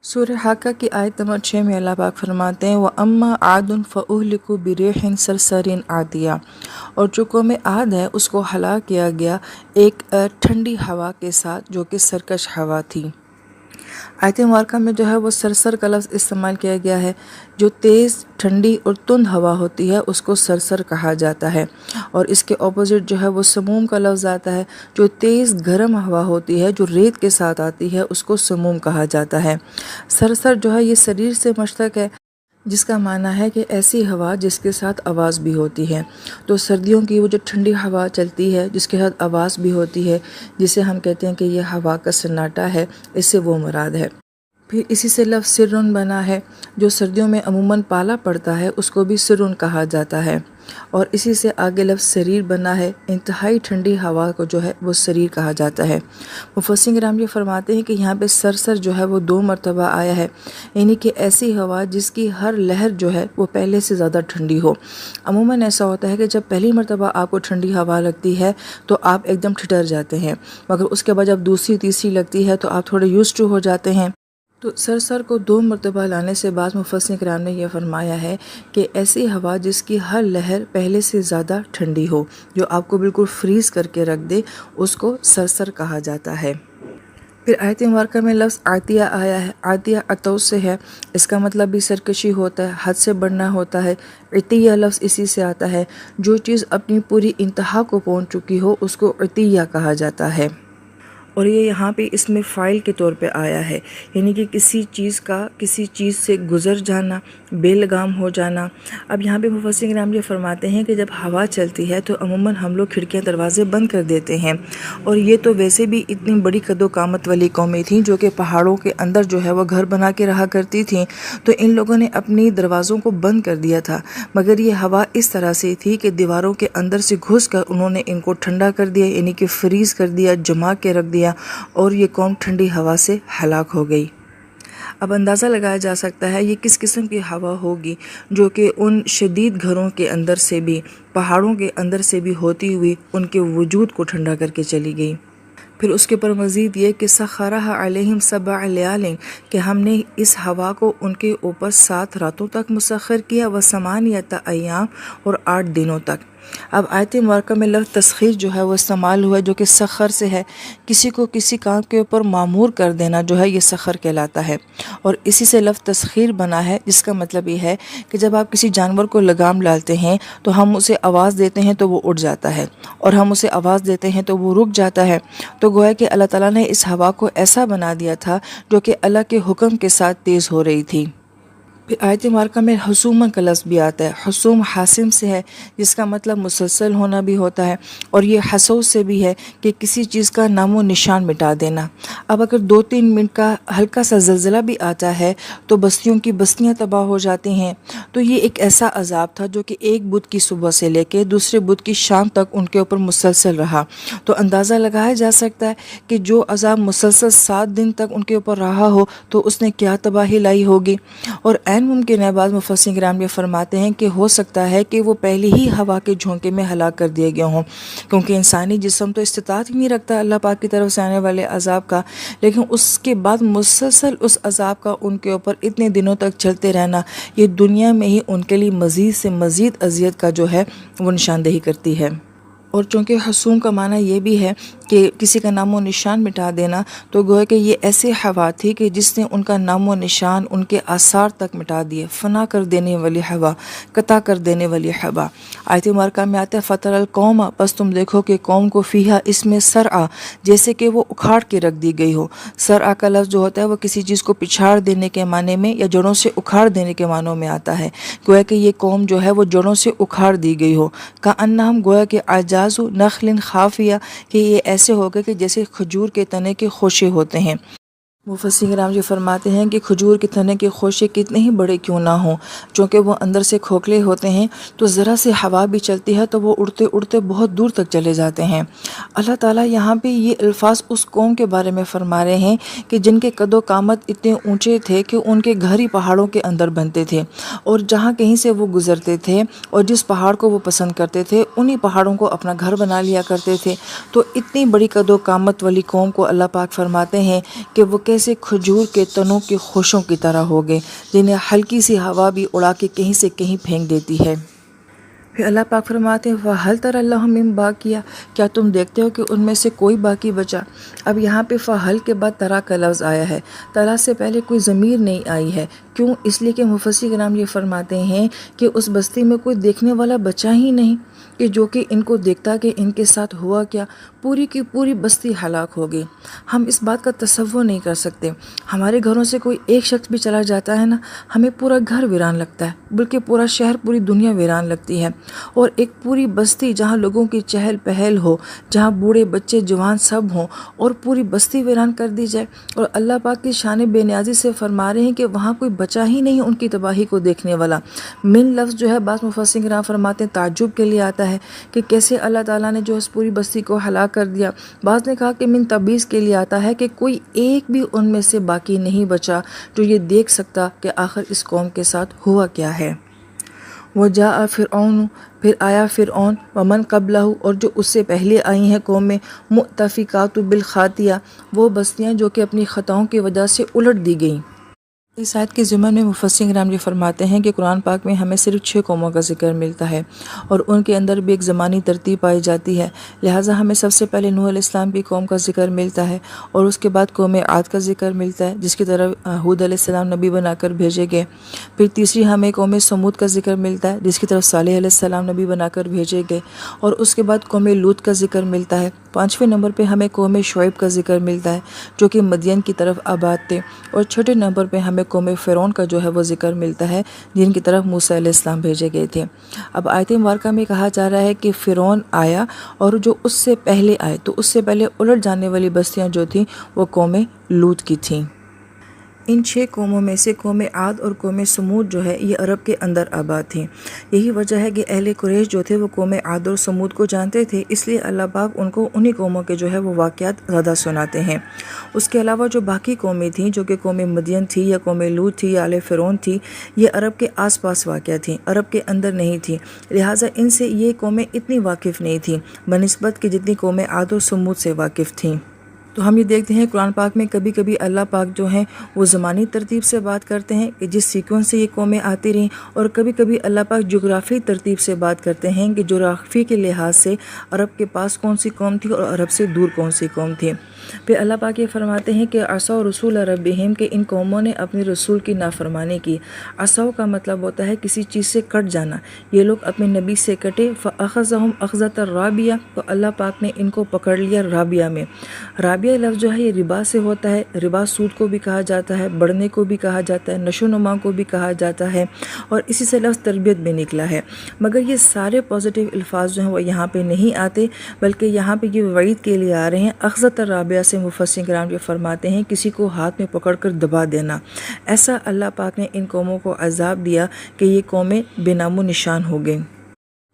سورہ حاقہ کی آیت نمبر 6 میں اللہ پاک فرماتے ہیں وَأَمَّا عَادٌ فَأُهْلِكُوا بِرِيحٍ صَرْصَرٍ عَاتِيَةٍ، اور جو قوم عاد ہے اس کو ہلاک کیا گیا ایک ٹھنڈی ہوا کے ساتھ جو کہ سرکش ہوا تھی۔ آیت مبارکہ میں جو ہے وہ سرسر کا لفظ استعمال کیا گیا ہے۔ جو تیز ٹھنڈی اور تند ہوا ہوتی ہے اس کو سرسر کہا جاتا ہے، اور اس کے اپوزٹ جو ہے وہ سموم کا لفظ آتا ہے۔ جو تیز گرم ہوا ہوتی ہے جو ریت کے ساتھ آتی ہے اس کو سموم کہا جاتا ہے۔ سرسر جو ہے یہ سریر سے مشتق ہے، جس کا معنی ہے کہ ایسی ہوا جس کے ساتھ آواز بھی ہوتی ہے۔ تو سردیوں کی وہ جو ٹھنڈی ہوا چلتی ہے جس کے ساتھ آواز بھی ہوتی ہے، جسے ہم کہتے ہیں کہ یہ ہوا کا سناٹا ہے، اس سے وہ مراد ہے۔ پھر اسی سے لفظ سرن بنا ہے، جو سردیوں میں عموماً پالا پڑتا ہے اس کو بھی سرن کہا جاتا ہے، اور اسی سے آگے لفظ سریر بنا ہے۔ انتہائی ٹھنڈی ہوا کو جو ہے وہ سریر کہا جاتا ہے۔ مفسرین کرام یہ فرماتے ہیں کہ یہاں پہ سرسر جو ہے وہ 2 مرتبہ آیا ہے، یعنی کہ ایسی ہوا جس کی ہر لہر جو ہے وہ پہلے سے زیادہ ٹھنڈی ہو۔ عموماً ایسا ہوتا ہے کہ جب پہلی مرتبہ آپ کو ٹھنڈی ہوا لگتی ہے تو آپ ایک دم ٹھٹر جاتے ہیں، مگر اس کے بعد جب دوسری تیسری لگتی ہے تو آپ تھوڑے یوزڈ ٹو ہو جاتے ہیں۔ تو سرسر کو 2 مرتبہ لانے سے بعد مفسرین کرام نے یہ فرمایا ہے کہ ایسی ہوا جس کی ہر لہر پہلے سے زیادہ ٹھنڈی ہو، جو آپ کو بالکل فریز کر کے رکھ دے، اس کو سرسر کہا جاتا ہے۔ پھر آیت مبارکہ میں لفظ عاتیہ آیا ہے۔ عاتیہ عطو سے ہے، اس کا مطلب بھی سرکشی ہوتا ہے، حد سے بڑھنا ہوتا ہے۔ عتیہ لفظ اسی سے آتا ہے، جو چیز اپنی پوری انتہا کو پہنچ چکی ہو اس کو عتیہ کہا جاتا ہے، اور یہ یہاں پہ اس میں فاعل کے طور پہ آیا ہے، یعنی کہ کسی چیز کا کسی چیز سے گزر جانا، بے لگام ہو جانا۔ اب یہاں پہ مفسرین کرام یہ فرماتے ہیں کہ جب ہوا چلتی ہے تو عموماً ہم لوگ کھڑکیاں دروازے بند کر دیتے ہیں، اور یہ تو ویسے بھی اتنی بڑی قد و قامت والی قومیں تھیں جو کہ پہاڑوں کے اندر جو ہے وہ گھر بنا کے رہا کرتی تھیں، تو ان لوگوں نے اپنی دروازوں کو بند کر دیا تھا، مگر یہ ہوا اس طرح سے تھی کہ دیواروں کے اندر سے گھس کر انہوں نے ان کو ٹھنڈا کر دیا، یعنی کہ فریز کر دیا، جما کے رکھ دیا، اور یہ قوم ٹھنڈی ہوا سے ہلاک ہو گئی۔ اب اندازہ لگایا جا سکتا ہے یہ کس قسم کی ہوا ہوگی جو کہ ان شدید گھروں کے اندر سے بھی، پہاڑوں کے اندر سے بھی ہوتی ہوئی ان کے وجود کو ٹھنڈا کر کے چلی گئی۔ پھر اس کے پر مزید یہ کہ سخرها علیہم 7 لیال، کہ ہم نے اس ہوا کو ان کے اوپر 7 راتوں تک مسخر کیا، و8 ایام، اور 8 دنوں تک۔ اب آیت مبارکہ میں لفظ تسخیر جو ہے وہ استعمال ہوا ہے، جو کہ سخر سے ہے، کسی کو کسی کام کے اوپر معمور کر دینا جو ہے یہ سخر کہلاتا ہے، اور اسی سے لفظ تسخیر بنا ہے، جس کا مطلب یہ ہے کہ جب آپ کسی جانور کو لگام ڈالتے ہیں تو ہم اسے آواز دیتے ہیں تو وہ اڑ جاتا ہے، اور ہم اسے آواز دیتے ہیں تو وہ رک جاتا ہے۔ تو گویا کہ اللہ تعالیٰ نے اس ہوا کو ایسا بنا دیا تھا جو کہ اللہ کے حکم کے ساتھ تیز ہو رہی تھی۔ پھر آیت مبارکہ میں حسومن کا لفظ بھی آتا ہے۔ حسوم حاسم سے ہے، جس کا مطلب مسلسل ہونا بھی ہوتا ہے، اور یہ حسو سے بھی ہے کہ کسی چیز کا نام و نشان مٹا دینا۔ اب اگر 2-3 منٹ کا ہلکا سا زلزلہ بھی آتا ہے تو بستیوں کی بستیاں تباہ ہو جاتی ہیں۔ تو یہ ایک ایسا عذاب تھا جو کہ ایک بدھ کی صبح سے لے کے دوسرے بدھ کی شام تک ان کے اوپر مسلسل رہا۔ تو اندازہ لگایا جا سکتا ہے کہ جو عذاب مسلسل 7 دن تک ان کے اوپر رہا ہو تو اس نے کیا تباہی لائی ہوگی۔ اور عین ممکن ہے، بعض مفسرین کرام یہ فرماتے ہیں کہ ہو سکتا ہے کہ وہ پہلے ہی ہوا کے جھونکے میں ہلاک کر دیے گئے ہوں، کیونکہ انسانی جسم تو استطاعت ہی نہیں رکھتا اللہ پاک کی طرف سے آنے والے عذاب کا، لیکن اس کے بعد مسلسل اس عذاب کا ان کے اوپر اتنے دنوں تک چلتے رہنا، یہ دنیا میں ہی ان کے لیے مزید سے مزید اذیت کا جو ہے وہ نشاندہی کرتی ہے۔ اور چونکہ حسوم کا معنی یہ بھی ہے کہ کسی کا نام و نشان مٹا دینا، تو گویا کہ یہ ایسے ہوا تھی کہ جس نے ان کا نام و نشان، ان کے آثار تک مٹا دیے، فنا کر دینے والی ہوا، قطع کر دینے والی ہوا۔ آیت مبارکہ میں آتا ہے فَتَرَى الْقَوْمَ، بس تم دیکھو کہ قوم کو فیہا، اس میں سرعا، جیسے کہ وہ اکھاڑ کے رکھ دی گئی ہو۔ سرعا کا لفظ جو ہوتا ہے وہ کسی چیز کو پچھاڑ دینے کے معنی میں یا جڑوں سے اکھاڑ دینے کے معنوں میں آتا ہے۔ گویا کہ یہ قوم جو ہے وہ جڑوں سے اکھاڑ دی گئی ہو، کأنہم، گویا کہ اعجاز نخل خافیہ، کہ یہ ایسے ہوگا کہ جیسے کھجور کے تنے کے خوشے ہوتے ہیں۔ مفسرین کرام یہ فرماتے ہیں کہ کھجور کے تنے کے خوشے کتنے ہی بڑے کیوں نہ ہوں، چونکہ وہ اندر سے کھوکھلے ہوتے ہیں، تو ذرا سے ہوا بھی چلتی ہے تو وہ اڑتے اڑتے بہت دور تک چلے جاتے ہیں۔ اللہ تعالیٰ یہاں پہ یہ الفاظ اس قوم کے بارے میں فرما رہے ہیں کہ جن کے قد و قامت اتنے اونچے تھے کہ ان کے گھر ہی پہاڑوں کے اندر بنتے تھے، اور جہاں کہیں سے وہ گزرتے تھے اور جس پہاڑ کو وہ پسند کرتے تھے انہی پہاڑوں کو اپنا گھر بنا لیا کرتے تھے۔ تو اتنی بڑی قد و قامت والی قوم کو اللہ پاک فرماتے ہیں کہ وہ کیسے کھجور کے تنوں کے خوشوں کی طرح ہو گئے جنہیں ہلکی سی ہوا بھی اڑا کے کہیں سے کہیں پھینک دیتی ہے۔ پھر اللہ پاک فرماتے ہیں فَهَلْ تَرَى اللَّهُ مِن بَاقِيَةٍ، کیا تم دیکھتے ہو کہ ان میں سے کوئی باقی بچا؟ اب یہاں پہ فَهَلْ کے بعد ترا کا لفظ آیا ہے، ترا سے پہلے کوئی ضمیر نہیں آئی ہے۔ کیوں؟ اس لیے کہ مفسر کرام یہ فرماتے ہیں کہ اس بستی میں کوئی دیکھنے والا بچا ہی نہیں کہ جو کہ ان کو دیکھتا کہ ان کے ساتھ ہوا کیا۔ پوری کی پوری بستی ہلاک ہو گئی۔ ہم اس بات کا تصور نہیں کر سکتے، ہمارے گھروں سے کوئی ایک شخص بھی چلا جاتا ہے نا، ہمیں پورا گھر ویران لگتا ہے، بلکہ پورا شہر، پوری دنیا ویران لگتی ہے۔ اور ایک پوری بستی جہاں لوگوں کی چہل پہل ہو، جہاں بوڑھے بچے جوان سب ہوں، اور پوری بستی ویران کر دی جائے، اور اللہ پاک کی شان بے نیازی سے فرما رہے ہیں کہ وہاں کوئی بچا ہی نہیں ان کی تباہی کو دیکھنے والا۔ من لفظ جو ہے بعض مفسرین کرام فرماتے ہیں تعجب کے لیے آتا ہے کہ کیسے اللہ تعالیٰ نے جو اس پوری بستی کو ہلاک کر دیا۔ بعض نے کہا کہ من تبعیض کے لیے آتا ہے کہ کوئی ایک بھی ان میں سے باقی نہیں بچا جو یہ دیکھ سکتا کہ آخر اس قوم کے ساتھ ہوا کیا ہے۔ وَجَاءَ فِرْعَوْنُ، پھر آیا فرعون، ومن قبلہ، اور جو اس سے پہلے آئی ہیں قومیں، مؤتفقات بالخاطیہ، وہ بستیاں جو کہ اپنی خطاؤں کی وجہ سے الٹ دی گئیں۔ اس آیت کے ضمن میں مفسرین کرام یہ فرماتے ہیں کہ قرآن پاک میں ہمیں صرف 6 قوموں کا ذکر ملتا ہے اور ان کے اندر بھی ایک زمانی ترتیب پائی جاتی ہے، لہٰذا ہمیں سب سے پہلے نوح علیہ السلام کی قوم کا ذکر ملتا ہے، اور اس کے بعد قوم عاد کا ذکر ملتا ہے جس کی طرف ہود علیہ السلام نبی بنا کر بھیجے گئے۔ پھر تیسری ہمیں قوم سمود کا ذکر ملتا ہے جس کی طرف صالح علیہ السلام نبی بنا کر بھیجے گئے، اور اس کے بعد قوم لوط کا ذکر ملتا ہے۔ 5ویں نمبر پہ ہمیں قوم شعیب کا ذکر ملتا ہے جو کہ مدین کی طرف آباد تھے، اور 6 نمبر پہ ہمیں قوم فرعون کا جو ہے وہ ذکر ملتا ہے جن کی طرف موسیٰ علیہ السلام بھیجے گئے تھے۔ اب آیت مبارکہ میں کہا جا رہا ہے کہ فرعون آیا، اور جو اس سے پہلے آئے تو اس سے پہلے الٹ جانے والی بستیاں جو تھیں وہ قوم لوط کی تھیں۔ ان 6 قوموں میں سے قوم عاد اور قوم سمود جو ہے یہ عرب کے اندر آباد تھیں۔ یہی وجہ ہے کہ اہل قریش جو تھے وہ قوم عاد اور سمود کو جانتے تھے، اس لیے اللہ پاک ان کو انہی قوموں کے جو ہے وہ واقعات زیادہ سناتے ہیں۔ اس کے علاوہ جو باقی قومیں تھیں جو کہ قوم مدین تھی یا قوم لوط تھی یا آل فرعون تھی، یہ عرب کے آس پاس واقع تھیں، عرب کے اندر نہیں تھیں، لہٰذا ان سے یہ قومیں اتنی واقف نہیں تھیں بنسبت کہ جتنی قوم عاد اور سمود سے واقف تھیں۔ تو ہم یہ دیکھتے ہیں قرآن پاک میں کبھی کبھی اللہ پاک جو ہیں وہ زمانی ترتیب سے بات کرتے ہیں کہ جس سیکوینس سے یہ قومیں آتی رہیں، اور کبھی کبھی اللہ پاک جغرافی ترتیب سے بات کرتے ہیں کہ جغرافی کے لحاظ سے عرب کے پاس کون سی قوم تھی اور عرب سے دور کون سی قوم تھی۔ پھر اللہ پاک یہ فرماتے ہیں کہ عصوا رسول ربہم، کہ ان قوموں نے اپنے رسول کی نافرمانی کی۔ عصوا کا مطلب ہوتا ہے کسی چیز سے کٹ جانا، یہ لوگ اپنے نبی سے کٹے، فأخذہم اخذۃ رابیہ، تو اللہ پاک نے ان کو پکڑ لیا رابیہ میں۔ رابیہ لفظ جو ہے یہ ربا سے ہوتا ہے، ربا سود کو بھی کہا جاتا ہے، بڑھنے کو بھی کہا جاتا ہے، نشو و نما کو بھی کہا جاتا ہے، اور اسی سے لفظ تربیت بھی نکلا ہے۔ مگر یہ سارے پازیٹیو الفاظ جو ہیں وہ یہاں پہ نہیں آتے، بلکہ یہاں پہ یہ وعید کے لیے آ رہے ہیں۔ اخذۃ رابیہ سے مفسرین کرام یہ فرماتے ہیں کسی کو ہاتھ میں پکڑ کر دبا دینا۔ ایسا اللہ پاک نے ان قوموں کو عذاب دیا کہ یہ قومیں بے نام و نشان ہو گئیں۔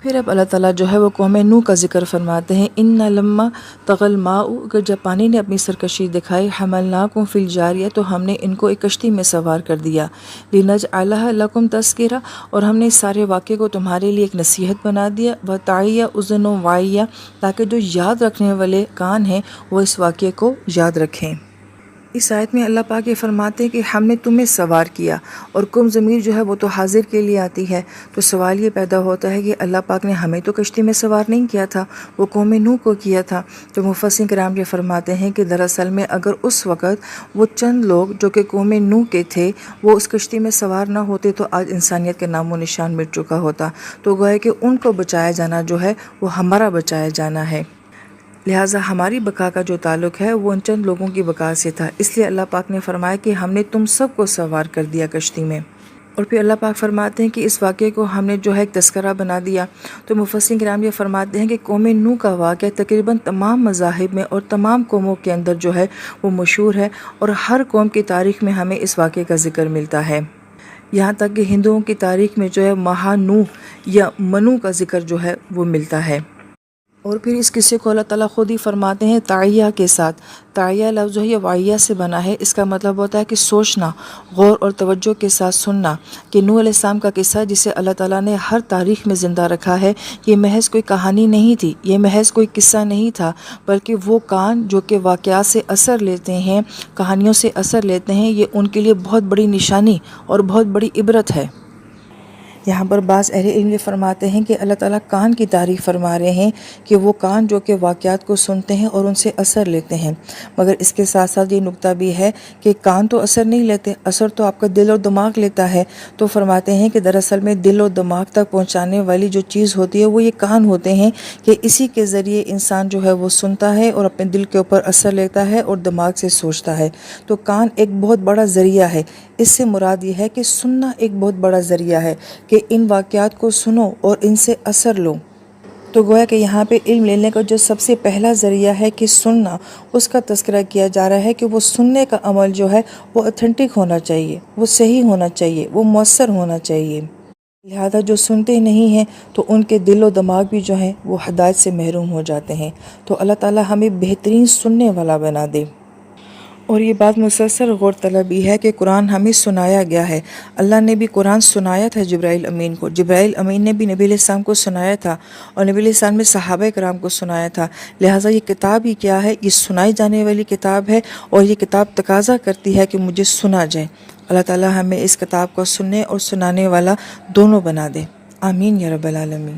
پھر اب اللہ تعالیٰ جو ہے وہ قوم نوح کا ذکر فرماتے ہیں، ان لما طغى الماء، کہ جب پانی نے اپنی سرکشی دکھائی، حملناکم فی الجاریہ، تو ہم نے ان کو ایک کشتی میں سوار کر دیا، لنجعلها لکم تذکرہ، اور ہم نے اس سارے واقعے کو تمہارے لیے ایک نصیحت بنا دیا، وتعیہ اذن واعیہ، تاکہ جو یاد رکھنے والے کان ہیں وہ اس واقعے کو یاد رکھیں۔ اس آیت میں اللہ پاک یہ فرماتے ہیں کہ ہم نے تمہیں سوار کیا، اور کم ضمیر جو ہے وہ تو حاضر کے لیے آتی ہے، تو سوال یہ پیدا ہوتا ہے کہ اللہ پاک نے ہمیں تو کشتی میں سوار نہیں کیا تھا، وہ قوم نوح کو کیا تھا۔ تو مفسرین کرام یہ فرماتے ہیں کہ دراصل میں اگر اس وقت وہ چند لوگ جو کہ قوم نوح کے تھے وہ اس کشتی میں سوار نہ ہوتے تو آج انسانیت کے نام و نشان مٹ چکا ہوتا، تو گویا کہ ان کو بچایا جانا جو ہے وہ ہمارا بچایا جانا ہے، لہٰذا ہماری بقا کا جو تعلق ہے وہ ان چند لوگوں کی بقا سے تھا، اس لیے اللہ پاک نے فرمایا کہ ہم نے تم سب کو سوار کر دیا کشتی میں۔ اور پھر اللہ پاک فرماتے ہیں کہ اس واقعے کو ہم نے جو ہے ایک تذکرہ بنا دیا۔ تو مفسرین کرام یہ فرماتے ہیں کہ قوم نوح کا واقعہ تقریباً تمام مذاہب میں اور تمام قوموں کے اندر جو ہے وہ مشہور ہے، اور ہر قوم کی تاریخ میں ہمیں اس واقعے کا ذکر ملتا ہے، یہاں تک کہ ہندوؤں کی تاریخ میں جو ہے مہانوح یا منو کا ذکر جو ہے وہ ملتا ہے۔ اور پھر اس قصے کو اللہ تعالیٰ خود ہی فرماتے ہیں تعیہ کے ساتھ. تعیہ لفظ جو ہے یہ وعیہ سے بنا ہے. اس کا مطلب ہوتا ہے کہ سوچنا، غور اور توجہ کے ساتھ سننا. کہ نوح علیہ السلام کا قصہ جسے اللہ تعالیٰ نے ہر تاریخ میں زندہ رکھا ہے، یہ محض کوئی کہانی نہیں تھی، یہ محض کوئی قصہ نہیں تھا، بلکہ وہ کان جو کہ واقعات سے اثر لیتے ہیں، کہانیوں سے اثر لیتے ہیں، یہ ان کے لیے بہت بڑی نشانی اور بہت بڑی عبرت ہے. یہاں پر بعض اہل علم یہ فرماتے ہیں کہ اللہ تعالیٰ کان کی تعریف فرما رہے ہیں کہ وہ کان جو کہ واقعات کو سنتے ہیں اور ان سے اثر لیتے ہیں. مگر اس کے ساتھ ساتھ یہ نکتہ بھی ہے کہ کان تو اثر نہیں لیتے، اثر تو آپ کا دل اور دماغ لیتا ہے. تو فرماتے ہیں کہ دراصل میں دل اور دماغ تک پہنچانے والی جو چیز ہوتی ہے وہ یہ کان ہوتے ہیں، کہ اسی کے ذریعے انسان جو ہے وہ سنتا ہے اور اپنے دل کے اوپر اثر لیتا ہے اور دماغ سے سوچتا ہے. تو کان ایک بہت بڑا ذریعہ ہے. اس سے مراد یہ ہے کہ سننا ایک بہت بڑا ذریعہ ہے کہ ان واقعات کو سنو اور ان سے اثر لو. تو گویا کہ یہاں پہ علم لینے کا جو سب سے پہلا ذریعہ ہے کہ سننا، اس کا تذکرہ کیا جا رہا ہے کہ وہ سننے کا عمل جو ہے وہ اتھینٹک ہونا چاہیے، وہ صحیح ہونا چاہیے، وہ مؤثر ہونا چاہیے. لہذا جو سنتے نہیں ہیں تو ان کے دل و دماغ بھی جو ہیں وہ ہدایت سے محروم ہو جاتے ہیں. تو اللہ تعالیٰ ہمیں بہترین سننے والا بنا دے. اور یہ بات مسلسل غور طلبی ہے کہ قرآن ہمیں سنایا گیا ہے. اللہ نے بھی قرآن سنایا تھا جبرائیل امین کو، جبرائیل امین نے بھی نبی علیہ السلام کو سنایا تھا، اور نبی علیہ السلام نے صحابہ کرام کو سنایا تھا. لہٰذا یہ کتاب ہی کیا ہے، یہ سنائی جانے والی کتاب ہے، اور یہ کتاب تقاضا کرتی ہے کہ مجھے سنا جائے. اللہ تعالیٰ ہمیں اس کتاب کو سننے اور سنانے والا دونوں بنا دے. آمین یا رب العالمین.